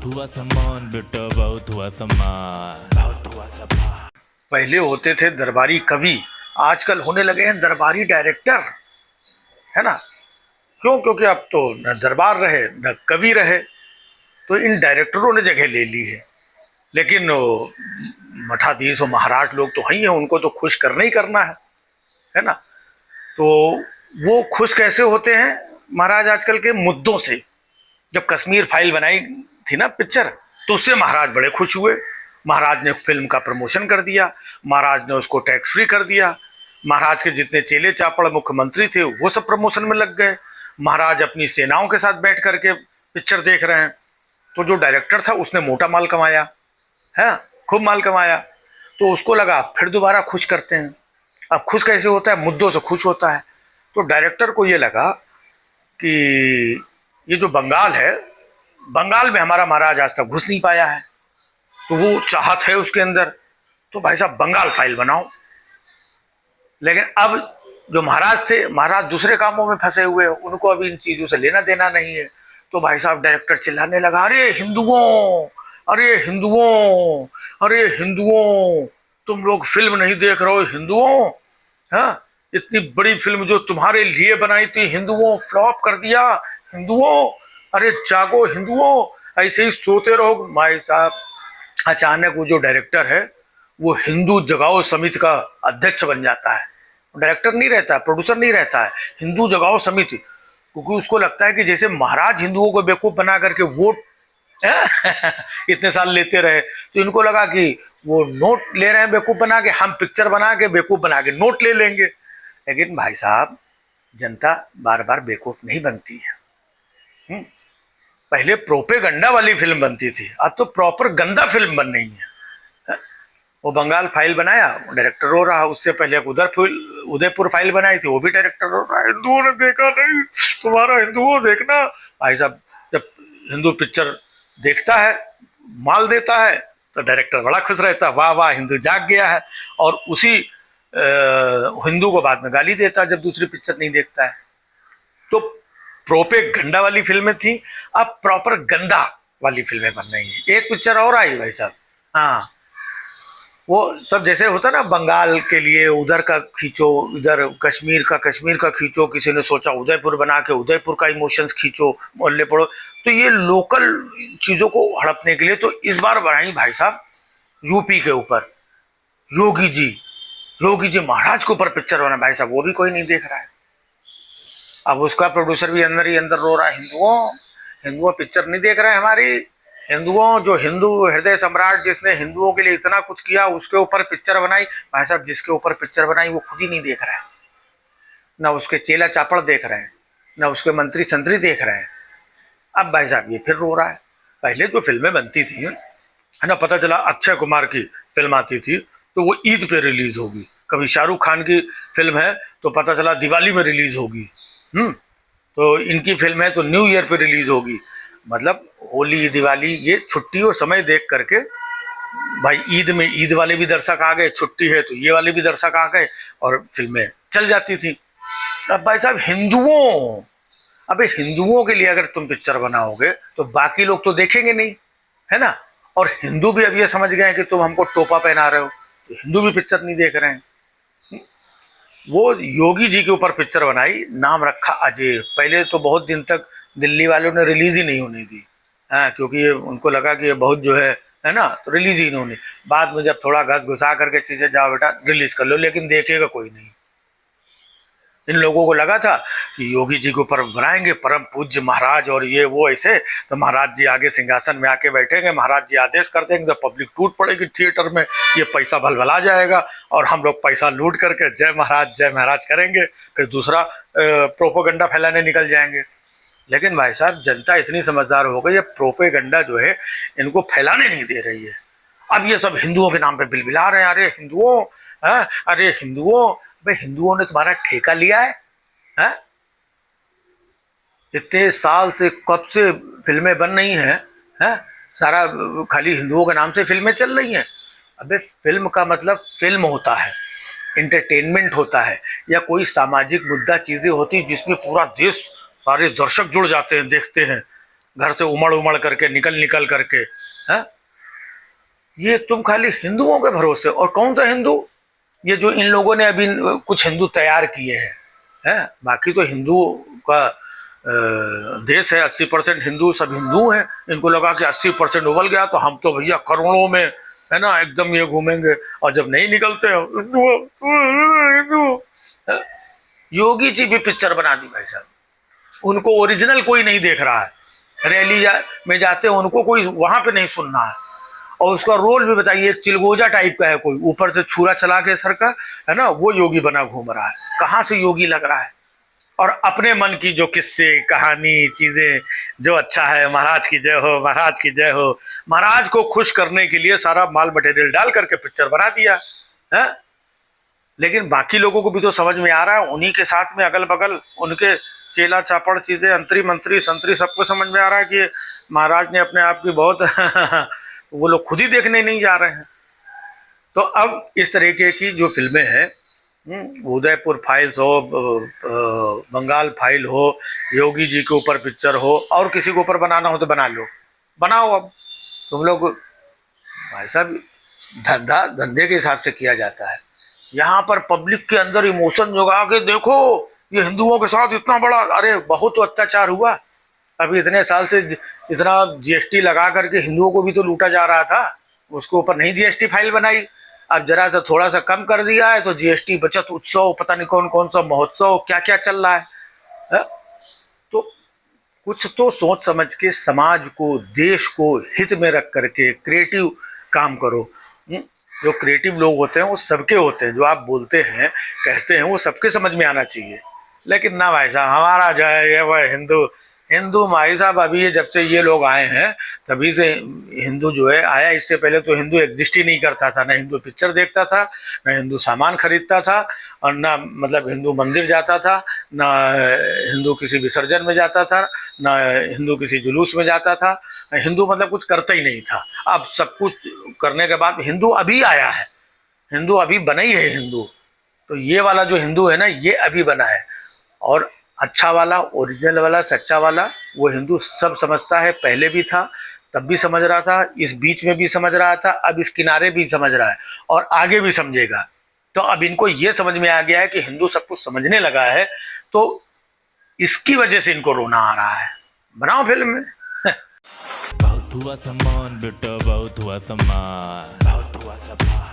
बहुत हुआ सम्मान बेटा, बहुत हुआ सम्मान, बहुत हुआ सम्मान। पहले होते थे दरबारी कवि, आजकल होने लगे हैं दरबारी डायरेक्टर, है ना। क्यों? क्योंकि अब तो न दरबार रहे न कवि रहे, तो इन डायरेक्टरों ने जगह ले ली है। लेकिन मठाधीश और महाराज लोग तो ही हैं, उनको तो खुश करना ही करना है ना। तो वो खुश कैसे होते हैं महाराज? आजकल के मुद्दों से। जब कश्मीर फाइल बनाई थी ना पिक्चर, तो उससे महाराज बड़े खुश हुए। महाराज ने फिल्म का प्रमोशन कर दिया, महाराज ने उसको टैक्स फ्री कर दिया। महाराज के जितने चेले चापड़ मुख्यमंत्री थे वो सब प्रमोशन में लग गए। महाराज अपनी सेनाओं के साथ बैठ करके पिक्चर देख रहे हैं। तो जो डायरेक्टर था उसने मोटा माल कमाया है, खूब माल कमाया। तो उसको लगा फिर दोबारा खुश करते हैं। अब खुश कैसे होता है? मुद्दों से खुश होता है। तो डायरेक्टर को ये लगा कि ये जो बंगाल है, बंगाल में हमारा महाराज आज तक घुस नहीं पाया है, तो वो चाहत है उसके अंदर, तो भाई साहब बंगाल फाइल बनाओ। लेकिन अब जो महाराज थे, महाराज दूसरे कामों में फंसे हुए हैं, उनको अभी इन चीजों से लेना देना नहीं है। तो भाई साहब डायरेक्टर चिल्लाने लगा, अरे हिंदुओं, अरे हिंदुओं, अरे हिंदुओं, तुम लोग फिल्म नहीं देख रहे हो हिंदुओं? हाँ, इतनी बड़ी फिल्म जो तुम्हारे लिए बनाई थी हिंदुओं, फ्लॉप कर दिया हिंदुओं। अरे जागो हिंदुओं, ऐसे ही सोते रहो। भाई साहब अचानक वो जो डायरेक्टर है वो हिंदू जगाओ समिति का अध्यक्ष बन जाता है। डायरेक्टर नहीं रहता, प्रोड्यूसर नहीं रहता है, हिंदू जगाओ समिति। क्योंकि उसको लगता है कि जैसे महाराज हिंदुओं को बेवकूफ बना करके वोट इतने साल लेते रहे, तो इनको लगा कि वो नोट ले रहे हैं बेवकूफ बना के, हम पिक्चर बना के बेवकूफ बना के नोट ले लेंगे। लेकिन भाई साहब जनता बार बार बेवकूफ नहीं बनती है। पहले प्रोपेगंडा वाली फिल्म बनती थी, अब तो प्रॉपर गंदा फिल्म बन रही है। वो बंगाल फाइल बनाया, डायरेक्टर रो रहा। उससे पहले एक उदयपुर फाइल बनाई थी, वो भी डायरेक्टर रो रहा, हिंदुओं ने देखा नहीं, तुम्हारा हिंदुओं देखना। भाई साहब जब हिंदू पिक्चर देखता है, माल देता है, तो डायरेक्टर बड़ा खुश रहता है, वाह वाह हिंदू जाग गया है। और उसी हिंदू को बाद में गाली देता है जब दूसरी पिक्चर नहीं देखता है। तो प्रोपेगंडा वाली फिल्में थी, अब प्रॉपर गंदा वाली फिल्में बन रही हैं। एक पिक्चर और आई भाई साहब, हाँ, वो सब जैसे होता ना, बंगाल के लिए उधर का खींचो, इधर कश्मीर का खींचो, किसी ने सोचा उदयपुर बना के उदयपुर का इमोशंस खींचो, मोहल्ले पड़ो। तो ये लोकल चीजों को हड़पने के लिए तो इस बार बनाई भाई साहब यूपी के ऊपर, योगी जी, योगी जी महाराज के ऊपर पिक्चर बना। भाई साहब वो भी कोई नहीं देख रहा है। अब उसका प्रोड्यूसर भी अंदर ही अंदर रो रहा है, हिंदुओं, हिंदुओं पिक्चर नहीं देख रहे हैं हमारी, हिंदुओं, जो हिंदू हृदय सम्राट जिसने हिंदुओं के लिए इतना कुछ किया उसके ऊपर पिक्चर बनाई। भाई साहब जिसके ऊपर पिक्चर बनाई वो खुद ही नहीं देख रहा है, ना उसके चेला चापड़ देख रहे हैं, ना उसके मंत्री संतरी देख रहे हैं। अब भाई साहब ये फिर रो रहा है। पहले जो फिल्में बनती थी है ना, पता चला अक्षय कुमार की फिल्म आती थी तो वो ईद पे रिलीज होगी, कभी शाहरुख खान की फिल्म है तो पता चला दिवाली में रिलीज होगी, तो इनकी फिल्म है तो न्यू ईयर पे रिलीज होगी। मतलब होली दिवाली ये छुट्टी और समय देख करके, भाई ईद में ईद वाले भी दर्शक आ गए, छुट्टी है तो ये वाले भी दर्शक आ गए और फिल्में चल जाती थी। अब भाई साहब हिंदुओं, अबे हिंदुओं के लिए अगर तुम पिक्चर बनाओगे तो बाकी लोग तो देखेंगे नहीं, है ना। और हिंदू भी अब ये समझ गए कि तुम हमको टोपा पहना रहे हो, तो हिंदू भी पिक्चर नहीं देख रहे हैं। वो योगी जी के ऊपर पिक्चर बनाई, नाम रखा अजय। पहले तो बहुत दिन तक दिल्ली वालों ने रिलीज ही नहीं होने दी, हाँ, क्योंकि उनको लगा कि ये बहुत जो है ना, तो रिलीज ही नहीं होनी। बाद में जब थोड़ा घस घुसा करके चीजें, जाओ बेटा रिलीज कर लो, लेकिन देखेगा कोई नहीं। इन लोगों को लगा था कि योगी जी के ऊपर बनाएंगे परम पूज्य महाराज और ये वो ऐसे, तो महाराज जी आगे सिंहासन में आके बैठेंगे, महाराज जी आदेश कर देंगे तो पब्लिक टूट पड़ेगी थिएटर में, ये पैसा भलभला जाएगा और हम लोग पैसा लूट करके जय महाराज करेंगे, फिर दूसरा प्रोपेगेंडा फैलाने निकल जाएंगे। लेकिन भाई साहब जनता इतनी समझदार हो गई, ये प्रोपेगेंडा जो है इनको फैलाने नहीं दे रही है। अब ये सब हिंदुओं के नाम पे बिलबिला रहे हैं, अरे हिंदुओं, अरे हिंदुओं। भाई हिंदुओं ने तुम्हारा ठेका लिया है? इतने साल से कब से फिल्में बन रही हैं, सारा खाली हिंदुओं के नाम से फिल्में चल रही हैं। अबे फिल्म का मतलब फिल्म होता है, इंटरटेनमेंट होता है, या कोई सामाजिक मुद्दा चीजें होती जिसमें पूरा देश, सारे दर्शक जुड़ जाते हैं, देखते हैं, घर से उमड़ उमड़ करके निकल करके, है? ये तुम खाली हिंदुओं के भरोसे, और कौन सा हिंदू? ये जो इन लोगों ने अभी कुछ हिंदू तैयार किए हैं, है? बाकी तो हिंदू का देश है, 80% हिंदू, सब हिंदू हैं। इनको लगा कि 80% उबल गया तो हम तो भैया करोड़ों में, है ना, एकदम ये घूमेंगे, और जब नहीं निकलते हिंदू हिंदू। योगी जी भी पिक्चर बना दी भाई साहब, उनको ओरिजिनल कोई नहीं देख रहा है, रैली में जाते हैं उनको कोई वहां पे नहीं सुनना है, और उसका रोल भी बताइए, एक चिलगोजा टाइप का है, कोई ऊपर से छुरा चला के सर का, है ना, वो योगी बना घूम रहा है। कहाँ से योगी लग रहा है? और अपने मन की जो किस्से कहानी चीजें, जो अच्छा है, महाराज की जय हो, महाराज की जय हो, महाराज को खुश करने के लिए सारा माल मटेरियल डाल करके पिक्चर बना दिया है। लेकिन बाकी लोगों को भी तो समझ में आ रहा है, उन्हीं के साथ में अगल बगल उनके चेला चापड़ चीजें, अंतरी मंत्री संतरी, सबको समझ में आ रहा है कि महाराज ने अपने आप की बहुत वो लोग खुद ही देखने नहीं जा रहे हैं। तो अब इस तरीके की जो फिल्में हैं, उदयपुर फाइल्स हो, बंगाल फाइल हो, योगी जी के ऊपर पिक्चर हो, और किसी के ऊपर बनाना हो तो बना लो, बनाओ। अब तुम लोग भाई साहब, धंधा धंधे के हिसाब से किया जाता है। यहाँ पर पब्लिक के अंदर इमोशन जगा के देखो, ये हिंदुओं के साथ इतना बड़ा, अरे बहुत तो अत्याचार हुआ। अभी इतने साल से इतना जीएसटी लगा करके हिंदुओं को भी तो लूटा जा रहा था, उसके ऊपर नहीं जीएसटी फाइल बनाई। अब जरा सा थोड़ा सा कम कर दिया है तो जीएसटी बचत उत्सव, पता नहीं कौन कौन सा महोत्सव, क्या क्या चल रहा है? तो कुछ तो सोच समझ के समाज को, देश को हित में रख करके क्रिएटिव काम करो। जो क्रिएटिव लोग होते हैं वो सबके होते हैं, जो आप बोलते हैं कहते हैं वो सबके समझ में आना चाहिए। लेकिन ना भाई साहब, हमारा जो है ये वह हिंदू हिंदू भाई साहब, अभी ये जब से ये लोग आए हैं तभी से हिंदू जो है आया। इससे पहले तो हिंदू एग्जिस्ट ही नहीं करता था, ना हिंदू पिक्चर देखता था, ना हिंदू सामान खरीदता था, और ना मतलब हिंदू मंदिर जाता था, ना हिंदू किसी विसर्जन में जाता था, ना हिंदू किसी जुलूस में जाता था। हिंदू मतलब कुछ करता ही नहीं था। अब सब कुछ करने के बाद हिंदू अभी आया है, हिंदू अभी बना ही है हिंदू। तो ये वाला जो हिंदू है ना, ये अभी बना है, और अच्छा वाला, ओरिजिनल वाला, सच्चा वाला वो हिंदू सब समझता है। पहले भी था, तब भी समझ रहा था, इस बीच में भी समझ रहा था, अब इस किनारे भी समझ रहा है, और आगे भी समझेगा। तो अब इनको ये समझ में आ गया है कि हिंदू सब कुछ समझने लगा है, तो इसकी वजह से इनको रोना आ रहा है। बनाओ फिल्म में। बहुत हुआ सम्मान बेटा, बहुत हुआ सम्मान, बहुत हुआ सम्मान।